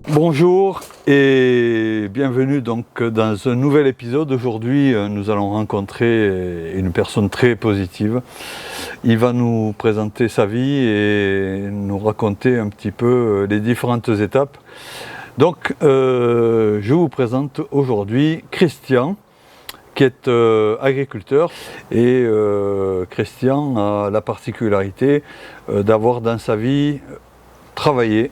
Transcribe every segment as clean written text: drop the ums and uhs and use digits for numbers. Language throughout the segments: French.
Bonjour et bienvenue donc dans un nouvel épisode. Aujourd'hui, nous allons rencontrer une personne très positive. Il va nous présenter sa vie et nous raconter un petit peu les différentes étapes. Donc, je vous présente aujourd'hui Christian, qui est agriculteur. Et Christian a la particularité d'avoir dans sa vie travaillé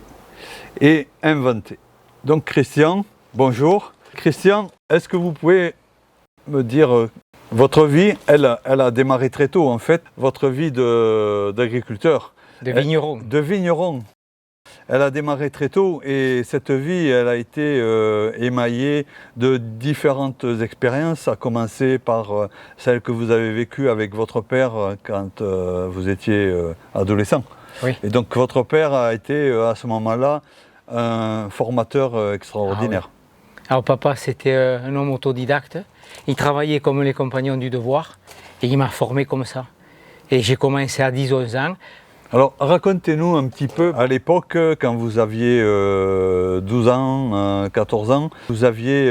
et inventé. Donc Christian, bonjour. Christian, est-ce que vous pouvez me dire, votre vie, elle a démarré très tôt en fait, votre vie d'agriculteur. De vigneron. De vigneron. Elle a démarré très tôt et cette vie, elle a été émaillée de différentes expériences, à commencer par celle que vous avez vécue avec votre père quand vous étiez adolescent. Oui. Et donc votre père a été à ce moment-là un formateur extraordinaire. Ah oui. Alors papa, c'était un homme autodidacte. Il travaillait comme les compagnons du devoir et il m'a formé comme ça. Et j'ai commencé à 10-11 ans. Alors racontez-nous un petit peu, à l'époque, quand vous aviez 12 ans, 14 ans, vous aviez,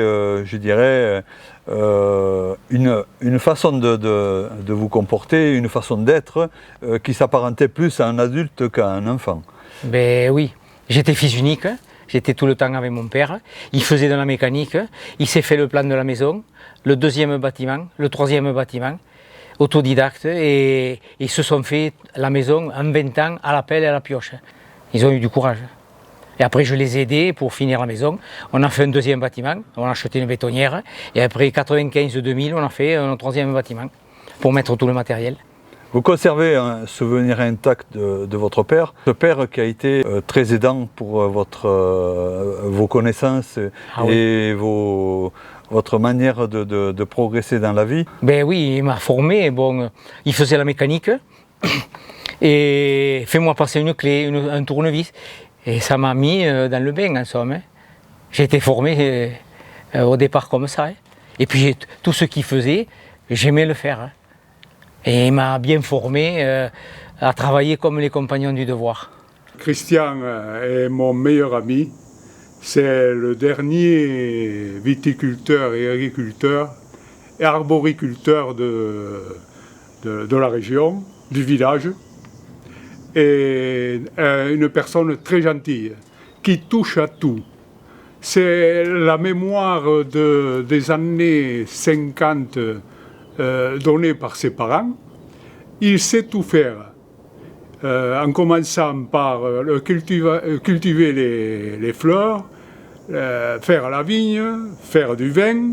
je dirais, une façon de vous comporter, une façon d'être qui s'apparentait plus à un adulte qu'à un enfant. Ben oui, j'étais fils unique, j'étais tout le temps avec mon père. Il faisait de la mécanique, il s'est fait le plan de la maison, le deuxième bâtiment, le troisième bâtiment. Autodidactes et ils se sont fait la maison en 20 ans à la pelle et à la pioche. Ils ont eu du courage. Et après je les ai aidés pour finir la maison. On a fait un deuxième bâtiment, on a acheté une bétonnière et après 95-2000 on a fait un troisième bâtiment pour mettre tout le matériel. Vous conservez un souvenir intact de votre père, ce père qui a été très aidant pour vos connaissances et votre manière de progresser dans la vie. Ben oui, il m'a formé, bon, il faisait la mécanique et fais-moi passer une clé, un tournevis et ça m'a mis dans le bain en somme. Hein. J'ai été formé au départ comme ça. Hein. Et puis tout ce qu'il faisait, j'aimais le faire. Hein. Et il m'a bien formé à travailler comme les compagnons du devoir. Christian est mon meilleur ami. C'est le dernier viticulteur et agriculteur et arboriculteur de la région, du village. Et une personne très gentille, qui touche à tout. C'est la mémoire des années 50 donnée par ses parents. Il sait tout faire. En commençant par cultiver les fleurs, faire la vigne, faire du vin,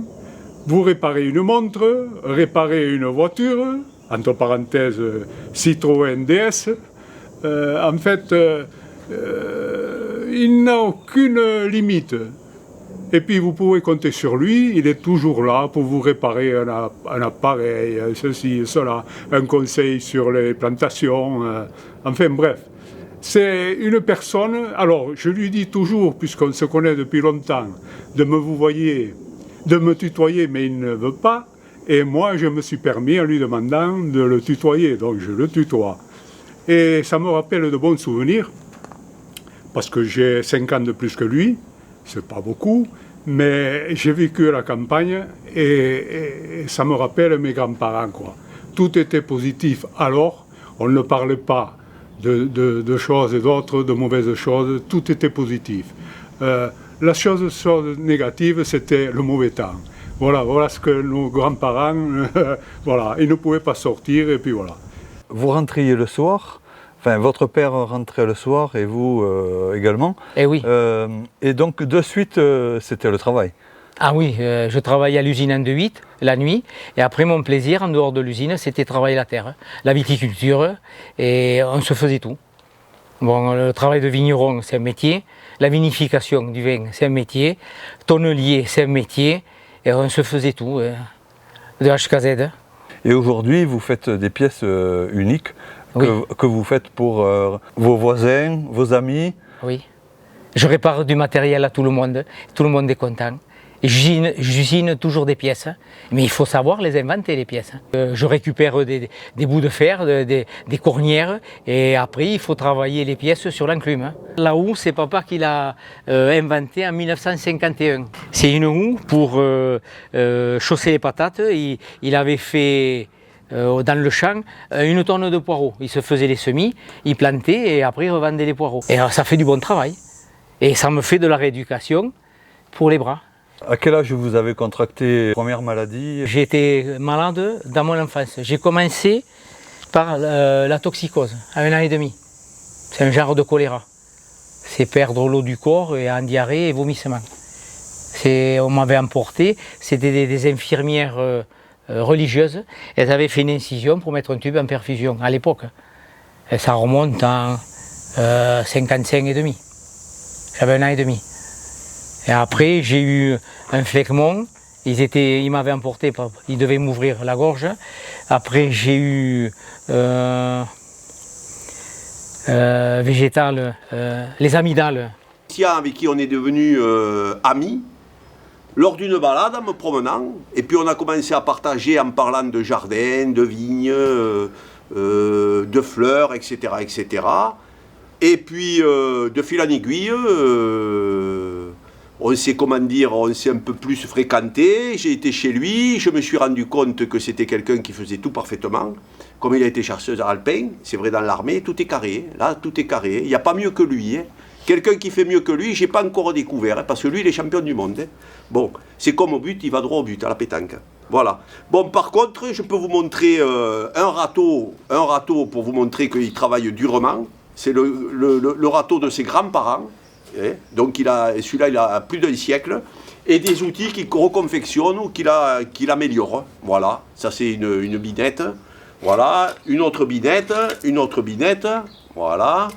vous réparer une montre, réparer une voiture, entre parenthèses Citroën DS. En fait, il n'a aucune limite. Et puis vous pouvez compter sur lui, il est toujours là pour vous réparer un appareil, ceci, cela, un conseil sur les plantations, enfin bref. C'est une personne, alors je lui dis toujours, puisqu'on se connaît depuis longtemps, de me tutoyer, mais il ne veut pas, et moi je me suis permis en lui demandant de le tutoyer, donc je le tutoie. Et ça me rappelle de bons souvenirs, parce que j'ai 5 ans de plus que lui, c'est pas beaucoup, mais j'ai vécu à la campagne et ça me rappelle mes grands-parents, quoi. Tout était positif. Alors, on ne parlait pas de choses et d'autres, de mauvaises choses, tout était positif. La chose négative, c'était le mauvais temps. Voilà ce que nos grands-parents, voilà, ils ne pouvaient pas sortir et puis voilà. Vous rentriez le soir. Enfin, votre père rentrait le soir et vous également. Eh oui. Et donc, de suite, c'était le travail. Ah oui, je travaillais à l'usine en 2-8, la nuit. Et après, mon plaisir, en dehors de l'usine, c'était travailler la terre, la viticulture. Et on se faisait tout. Bon, le travail de vigneron, c'est un métier. La vinification du vin, c'est un métier. Tonnelier, c'est un métier. Et on se faisait tout, de H à Z. Et aujourd'hui, vous faites des pièces uniques. Oui. Que vous faites pour vos voisins, vos amis. Oui. Je répare du matériel à tout le monde est content. Et j'usine toujours des pièces, mais il faut savoir les inventer, les pièces. Je récupère des bouts de fer, des cornières, et après il faut travailler les pièces sur l'enclume. La houe, c'est papa qui l'a inventée en 1951. C'est une houe pour chausser les patates. Il avait fait dans le champ 1 tonne de poireaux. Il se faisait les semis, il plantait et après il revendait les poireaux. Et alors, ça fait du bon travail. Et ça me fait de la rééducation pour les bras. À quel âge vous avez contracté la première maladie? J'ai été malade dans mon enfance. J'ai commencé par la toxicose à 1 an et demi. C'est un genre de choléra. C'est perdre l'eau du corps et en diarrhée et vomissement. On m'avait emporté, c'était des infirmières religieuses. Elles avaient fait une incision pour mettre un tube en perfusion à l'époque. Et ça remonte en 55 et demi. J'avais 1 an et demi. Et après, j'ai eu un phlegmon. Ils m'avaient emporté, ils devaient m'ouvrir la gorge. Après, j'ai eu végétal, les amygdales. Avec qui on est devenus amis, lors d'une balade en me promenant, et puis on a commencé à partager en parlant de jardins, de vignes, de fleurs, etc., etc. Et puis, de fil en aiguille, on s'est un peu plus fréquenté, j'ai été chez lui, je me suis rendu compte que c'était quelqu'un qui faisait tout parfaitement. Comme il a été chasseur alpin, c'est vrai dans l'armée, tout est carré, là tout est carré, il n'y a pas mieux que lui. Hein. Quelqu'un qui fait mieux que lui, je n'ai pas encore découvert, hein, parce que lui il est champion du monde. Hein. Bon, c'est comme au but, il va droit au but, à la pétanque. Voilà. Bon, par contre, je peux vous montrer un râteau pour vous montrer qu'il travaille durement. C'est le râteau de ses grands-parents. Donc celui-là, il a plus d'1 siècle. Et des outils qu'il reconfectionne ou qu'il améliore. Voilà, ça c'est une binette. Voilà, une autre binette. Voilà.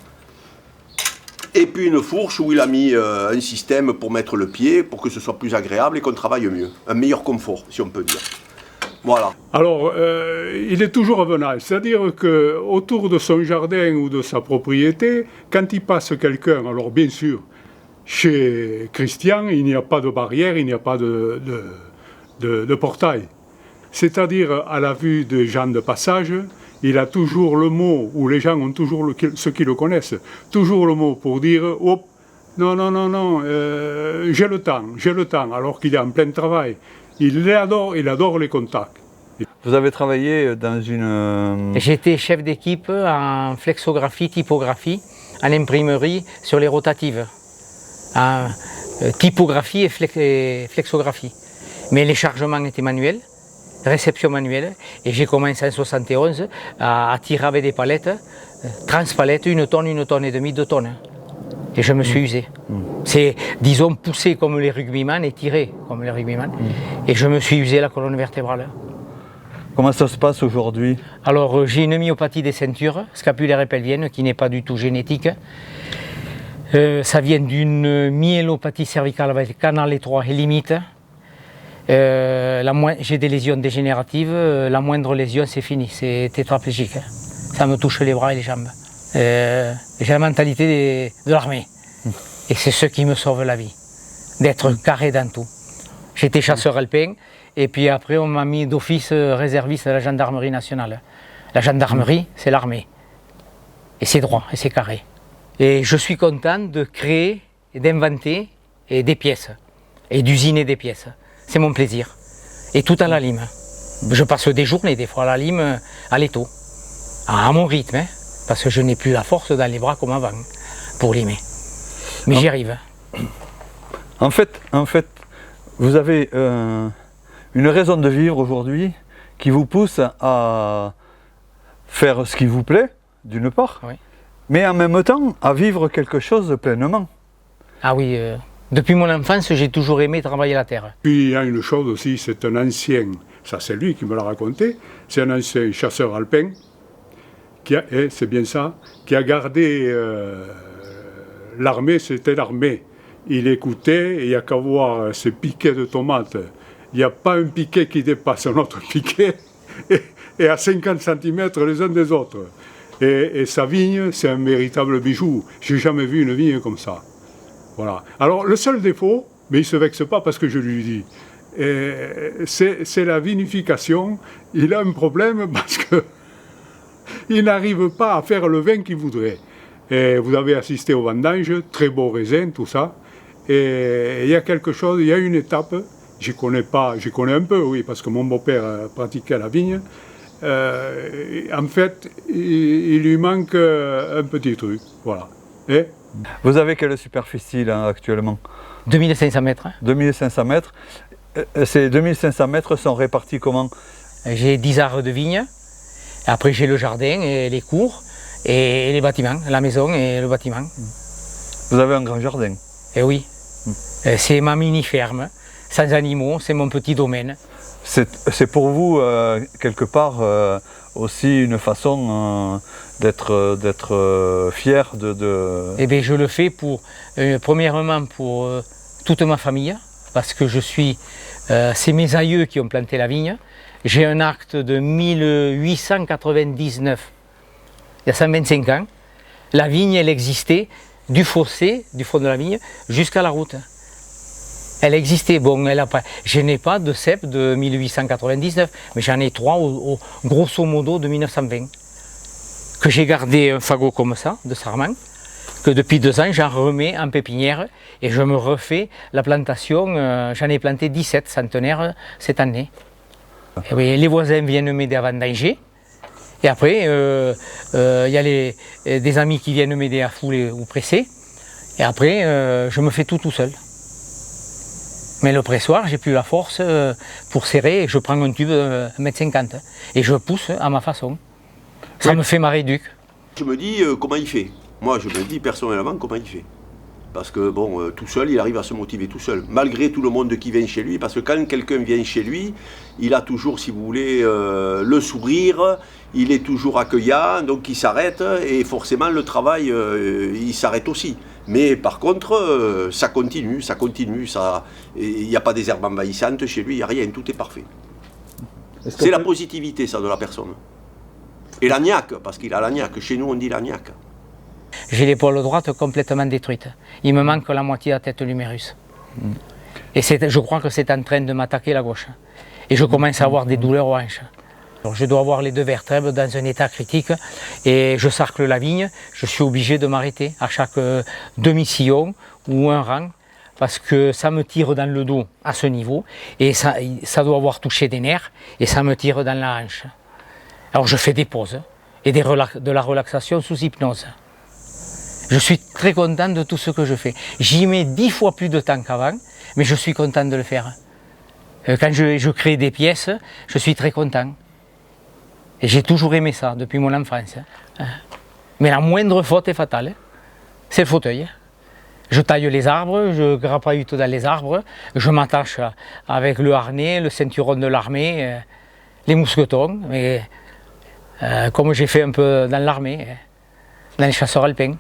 Et puis une fourche où il a mis un système pour mettre le pied, pour que ce soit plus agréable et qu'on travaille mieux. Un meilleur confort, si on peut dire. Voilà. Alors, il est toujours avenant, c'est-à-dire qu'autour de son jardin ou de sa propriété, quand il passe quelqu'un, alors bien sûr, chez Christian, il n'y a pas de barrière, il n'y a pas de portail. C'est-à-dire, à la vue des gens de passage, il a toujours le mot, ou les gens ont toujours, ceux qui le connaissent, toujours le mot pour dire « Oh, non, j'ai le temps », alors qu'il est en plein travail. Il adore les contacts. Vous avez travaillé dans une... J'étais chef d'équipe en flexographie, typographie, en imprimerie sur les rotatives. En typographie et flexographie. Mais les chargements étaient manuels, réception manuelle. Et j'ai commencé en 71 à tirer avec des palettes, transpalettes, 1 tonne, 1 tonne et demie, 2 tonnes. Et je me suis usé. C'est, disons, poussé comme les rugbyman et tiré comme les rugbyman. Et je me suis usé la colonne vertébrale. Comment ça se passe aujourd'hui? Alors, j'ai une myopathie des ceintures, scapulaire et pelvienne, qui n'est pas du tout génétique. Ça vient d'une myélopathie cervicale avec canal étroit et limite. J'ai des lésions dégénératives. La moindre lésion, c'est fini, c'est tétraplégique. Ça me touche les bras et les jambes. J'ai la mentalité de l'armée. Et c'est ce qui me sauve la vie, d'être carré dans tout. J'étais chasseur alpin et puis après on m'a mis d'office réserviste à la gendarmerie nationale. La gendarmerie, c'est l'armée. Et c'est droit, et c'est carré. Et je suis content de créer et d'inventer des pièces et d'usiner des pièces. C'est mon plaisir. Et tout à la lime. Je passe des journées, des fois à la lime, à l'étau. À mon rythme, hein, parce que je n'ai plus la force dans les bras comme avant pour limer. Mais j'y arrive. En fait, vous avez une raison de vivre aujourd'hui qui vous pousse à faire ce qui vous plaît, d'une part, Oui. mais en même temps à vivre quelque chose pleinement. Ah oui, depuis mon enfance, j'ai toujours aimé travailler la terre. Puis il y a une chose aussi, c'est un ancien, ça c'est lui qui me l'a raconté, c'est un ancien chasseur alpin, c'est bien ça, qui a gardé l'armée, c'était l'armée. Il écoutait, et il n'y a qu'à voir ces piquets de tomates. Il n'y a pas un piquet qui dépasse un autre piquet, et à 50 cm les uns des autres. Et sa vigne, c'est un véritable bijou. Je n'ai jamais vu une vigne comme ça. Voilà. Alors, le seul défaut, mais il ne se vexe pas parce que je lui dis. C'est la vinification. Il a un problème parce qu'il n'arrive pas à faire le vin qu'il voudrait. Et vous avez assisté au vendange, très beau raisin, tout ça. Et il y a quelque chose, il y a une étape, je connais un peu, oui, parce que mon beau-père pratiquait la vigne. En fait, il lui manque un petit truc, voilà. Et Vous avez quelle superficie là actuellement? 2500 mètres. 2500 mètres. Ces 2500 mètres sont répartis comment? J'ai 10 ares de vigne. Après, j'ai le jardin et les cours et les bâtiments, la maison et le bâtiment. Vous avez un grand jardin? Et oui, c'est ma mini-ferme, sans animaux, c'est mon petit domaine. C'est pour vous, quelque part, aussi une façon d'être fier de... Eh bien, je le fais premièrement pour toute ma famille, parce que c'est mes aïeux qui ont planté la vigne. J'ai un acte de 1899, il y a 125 ans. La vigne, elle existait du fossé, du fond de la vigne, jusqu'à la route. Elle existait, bon, je n'ai pas de cep de 1899, mais j'en ai 3 grosso modo de 1920. Que j'ai gardé un fagot comme ça, de sarment, que depuis 2 ans j'en remets en pépinière et je me refais la plantation, j'en ai planté 17 centenaires cette année. Et oui, les voisins viennent m'aider à vendanger. Et après, il y a des amis qui viennent m'aider à fouler ou presser. Et après, je me fais tout seul. Mais le pressoir, j'ai plus la force pour serrer et je prends un tube 1,50 m et je pousse à ma façon. Ça me fait ma réduc. Je me dis comment il fait. Moi, je me dis personnellement comment il fait. Parce que bon, tout seul, il arrive à se motiver tout seul, malgré tout le monde qui vient chez lui. Parce que quand quelqu'un vient chez lui, il a toujours, si vous voulez, le sourire, il est toujours accueillant, donc il s'arrête, et forcément le travail, il s'arrête aussi. Mais par contre, ça continue, il n'y a pas des herbes envahissantes chez lui, il n'y a rien, tout est parfait. C'est la positivité, ça, de la personne. Et la niaque, parce qu'il a la niaque, chez nous on dit la niaque. J'ai l'épaule droite complètement détruite. Il me manque la moitié de la tête de l'humérus. Et je crois que c'est en train de m'attaquer la gauche. Et je commence à avoir des douleurs aux hanches. Alors je dois avoir les 2 vertèbres dans un état critique et je sarcle la vigne. Je suis obligé de m'arrêter à chaque demi-sillon ou un rang parce que ça me tire dans le dos à ce niveau et ça doit avoir touché des nerfs et ça me tire dans la hanche. Alors je fais des pauses et de la relaxation sous hypnose. Je suis très content de tout ce que je fais. J'y mets 10 fois plus de temps qu'avant, mais je suis content de le faire. Quand je crée des pièces, je suis très content. Et j'ai toujours aimé ça, depuis mon enfance. Mais la moindre faute est fatale. C'est le fauteuil. Je taille les arbres, je grappaillute dans les arbres, je m'attache avec le harnais, le ceinturon de l'armée, les mousquetons, comme j'ai fait un peu dans l'armée, dans les chasseurs alpins.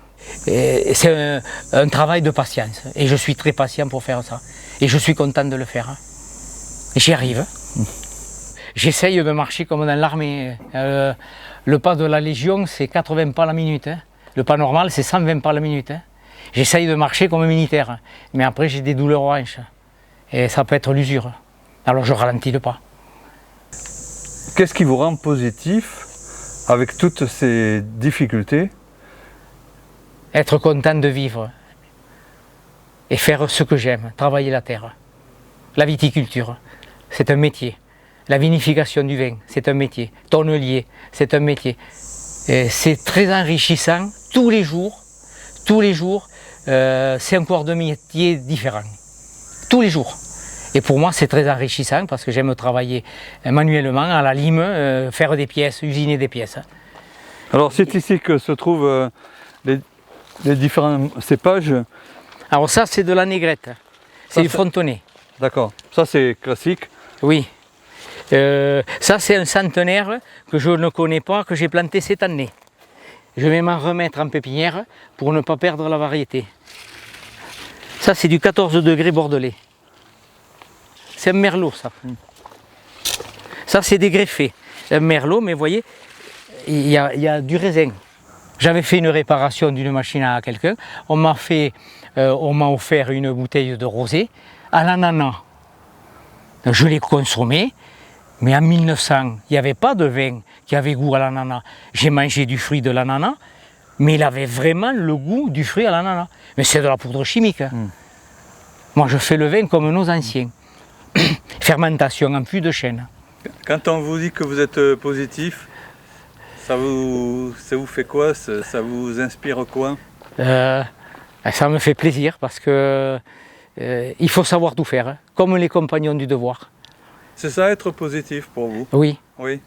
C'est un travail de patience et je suis très patient pour faire ça et je suis content de le faire. J'y arrive. J'essaye de marcher comme dans l'armée. Le pas de la Légion, c'est 80 pas la minute. Le pas normal, c'est 120 pas la minute. J'essaye de marcher comme un militaire, mais après j'ai des douleurs aux hanches et ça peut être l'usure. Alors je ralentis le pas. Qu'est-ce qui vous rend positif avec toutes ces difficultés? Être content de vivre et faire ce que j'aime, travailler la terre. La viticulture, c'est un métier. La vinification du vin, c'est un métier. Tonnelier, c'est un métier. C'est très enrichissant tous les jours, c'est un corps de métier différent. Tous les jours. Et pour moi, c'est très enrichissant parce que j'aime travailler manuellement à la lime, faire des pièces, usiner des pièces. Alors c'est ici que se trouvent les différents cépages. Alors ça, c'est de la négrette. C'est du frontonnet. D'accord. Ça, c'est classique. Oui. Ça, c'est un centenaire que je ne connais pas, que j'ai planté cette année. Je vais m'en remettre en pépinière pour ne pas perdre la variété. Ça, c'est du 14 degrés bordelais. C'est un merlot, ça. Ça, c'est des greffés. Un merlot, mais vous voyez, il y a du raisin. J'avais fait une réparation d'une machine à quelqu'un. On m'a offert une bouteille de rosé à l'ananas. Je l'ai consommé, mais en 1900, il n'y avait pas de vin qui avait goût à l'ananas. J'ai mangé du fruit de l'ananas, mais il avait vraiment le goût du fruit à l'ananas. Mais c'est de la poudre chimique. Moi, je fais le vin comme nos anciens. Fermentation en fût de chêne. Quand on vous dit que vous êtes positif, ça vous fait quoi? Ça vous inspire quoi? Ça me fait plaisir parce que il faut savoir tout faire, hein, comme les compagnons du devoir. C'est ça être positif pour vous? Oui. Oui.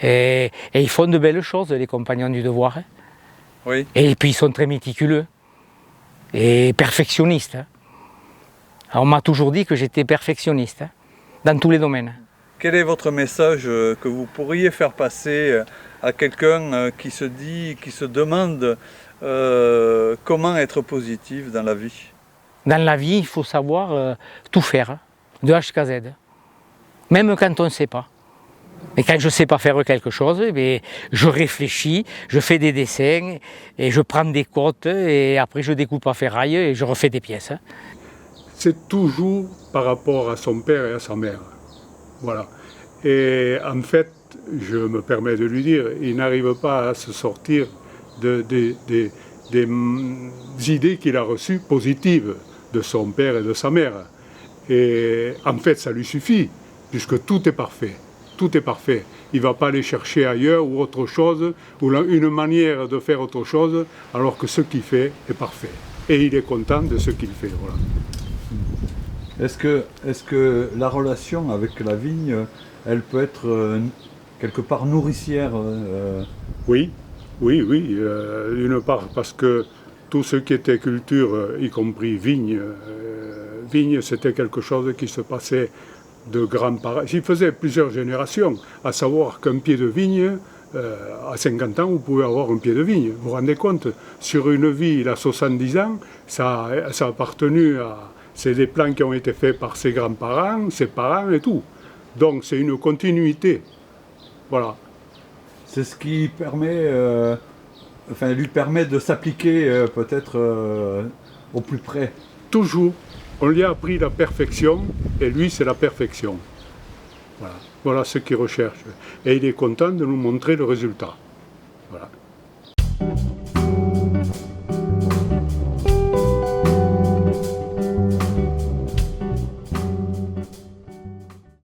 Et ils font de belles choses, les compagnons du devoir. Hein. Oui. Et puis ils sont très méticuleux et perfectionnistes. Hein. Alors, on m'a toujours dit que j'étais perfectionniste hein, dans tous les domaines. Quel est votre message que vous pourriez faire passer à quelqu'un qui se demande comment être positif dans la vie? Dans la vie, il faut savoir tout faire, hein, de A jusqu'à Z. Même quand on ne sait pas. Et quand je ne sais pas faire quelque chose, eh je réfléchis, je fais des dessins, et je prends des côtes, et après je découpe à ferraille et je refais des pièces. Hein. C'est toujours par rapport à son père et à sa mère. Voilà. Et en fait, je me permets de lui dire, il n'arrive pas à se sortir des idées qu'il a reçues positives de son père et de sa mère. Et en fait, ça lui suffit, puisque tout est parfait. Tout est parfait. Il ne va pas aller chercher ailleurs ou autre chose, ou une manière de faire autre chose, alors que ce qu'il fait est parfait. Et il est content de ce qu'il fait. Voilà. Est-ce que la relation avec la vigne, elle peut être quelque part nourricière Oui, oui, oui. D'une part, parce que tout ce qui était culture, y compris vigne, c'était quelque chose qui se passait de grands-parents. J'y faisais plusieurs générations, à savoir qu'un pied de vigne, à 50 ans, vous pouvez avoir un pied de vigne. Vous vous rendez compte, sur une vie, il a 70 ans, ça a appartenu à... C'est des plans qui ont été faits par ses grands-parents, ses parents et tout. Donc c'est une continuité. Voilà. C'est ce qui permet, lui permet de s'appliquer peut-être au plus près. Toujours. On lui a appris la perfection, et lui, c'est la perfection. Voilà, voilà ce qu'il recherche. Et il est content de nous montrer le résultat.